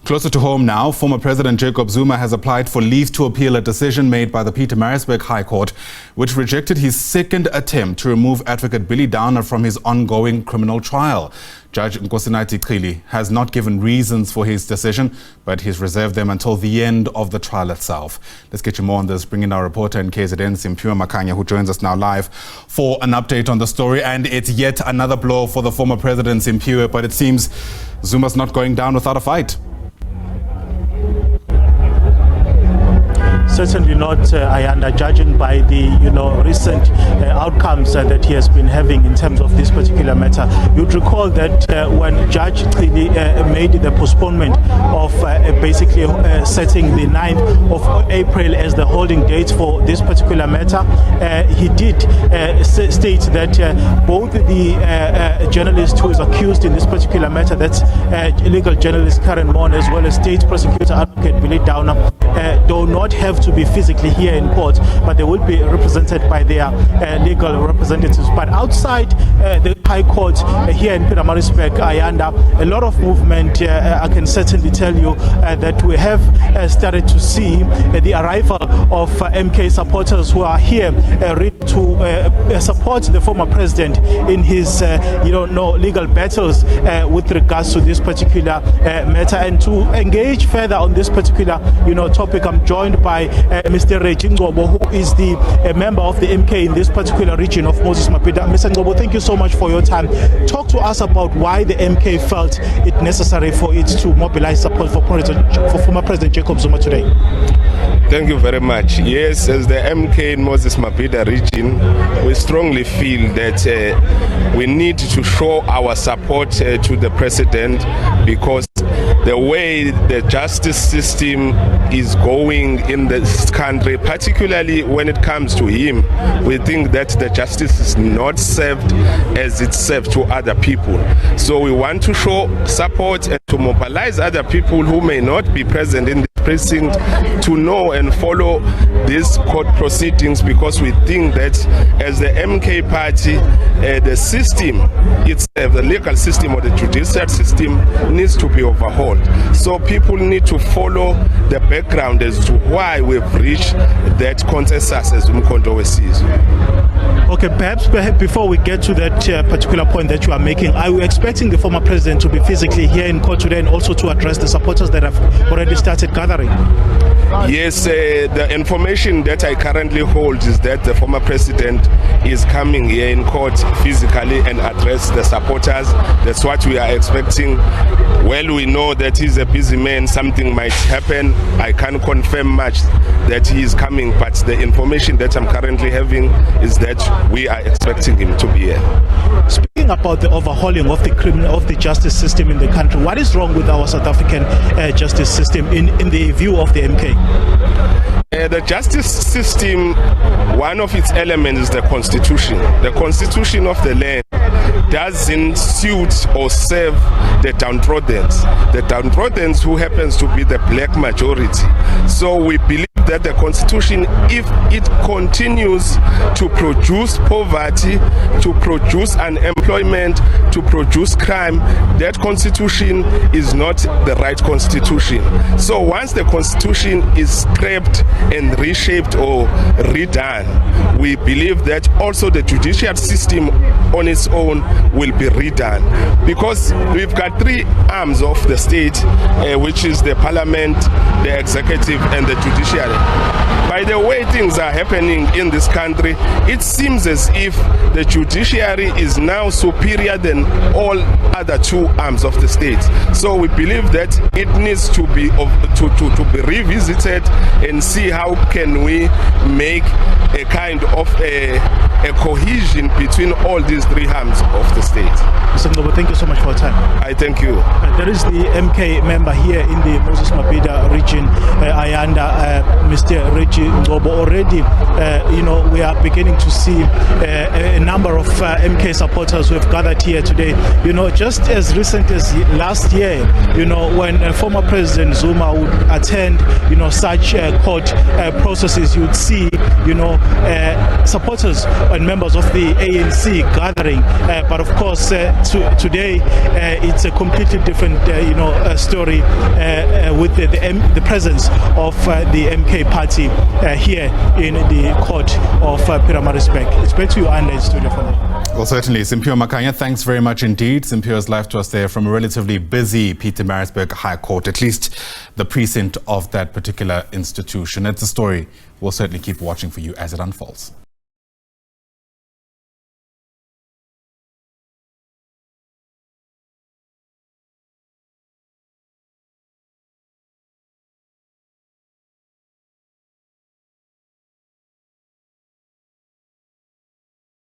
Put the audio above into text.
Closer to home now, former President Jacob Zuma has applied for leave to appeal a decision made by the Pietermaritzburg High Court, which rejected his second attempt to remove advocate Billy Downer from his ongoing criminal trial. Judge Nkosinathi Chili has not given reasons for his decision, but he's reserved them until the end of the trial itself. Let's get you more on this. Bring in our reporter in KZN, Simphiwe Makhanya, who joins us now live for an update on the story. And it's yet another blow for the former president, Simphiwe, but it seems Zuma's not going down without a fight. Certainly not, Ayanda, judging by the recent outcomes that he has been having in terms of this particular matter. You'd recall that when Judge Chili made the postponement of basically setting the 9th of April as the holding date for this particular matter, he did state that both the journalist who is accused in this particular matter, that's legal journalist Karen Mon, as well as state prosecutor advocate Billy Downer, do not have to be physically here in court, but they will be represented by their legal representatives. But outside the High Court here in Pietermaritzburg, Ayanda, a lot of movement. I can certainly tell you that we have started to see the arrival of MK supporters who are here ready to support the former president in his legal battles with regards to this particular matter. And to engage further on this particular topic, I'm joined by Mr. Ngcobo, who is the member of the MK in this particular region of Moses Mabhida. Mr. Ngcobo, thank you so much for your time. Talk to us about why the MK felt it necessary for it to mobilize support for former President Jacob Zuma today. Thank you very much. Yes, as the MK in Moses Mabhida region, we strongly feel that we need to show our support to the president, because the way the justice system is going in this country, particularly when it comes to him, we think that the justice is not served as it's served to other people. So we want to show support and to mobilize other people who may not be present in the precinct to know and follow these court proceedings, because we think that as the MK party, the system itself, the legal system or the judicial system, needs to be overhauled. So people need to follow the background as to why we've reached that consensus as Umkhonto weSizwe. Okay, perhaps before we get to that particular point that you are making, are you expecting the former president to be physically here in court today and also to address the supporters that have already started gathering? Yes, the information that I currently hold is that the former president is coming here in court physically and address the supporters. That's what we are expecting. Well, we know that he's a busy man, something might happen. I can't confirm much that he is coming, but the information that I'm currently having is that we are expecting him to be here. Speaking about the overhauling of the justice system in the country, what is wrong with our South African justice system in the view of the MK? The justice system, one of its elements is the constitution. The constitution of the land doesn't suit or serve the downtrodden. The downtrodden, who happens to be the black majority. So we believe that the constitution, if it continues to produce poverty, to produce unemployment, to produce crime, that constitution is not the right constitution. So once the constitution is scrapped and reshaped or redone, we believe that also the judicial system on its own will be redone, because we've got three arms of the state, which is the parliament, the executive and the judiciary. By the way things are happening in this country, it seems as if the judiciary is now superior than all other two arms of the state. So we believe that it needs to be revisited and see how can we make a kind of a cohesion between all these three arms of the state. Mr. Ngcobo, thank you so much for your time. I thank you. There is the MK member here in the Moses Mabhida region, Ayanda, Mr. Ngcobo. Already, we are beginning to see a number of MK supporters who have gathered here today. Just as recent as last year, when former President Zuma would attend, such court processes, you'd see, supporters and members of the ANC gathering But of course, today it's a completely different, story with the presence of the MK party here in the court of Pietermaritzburg. It's back to you, Anna, in studio for now. Well, certainly. Simphiwe Makhanya, thanks very much indeed. Simphiwe's live to us there from a relatively busy Pietermaritzburg High Court, at least the precinct of that particular institution. It's a story we'll certainly keep watching for you as it unfolds.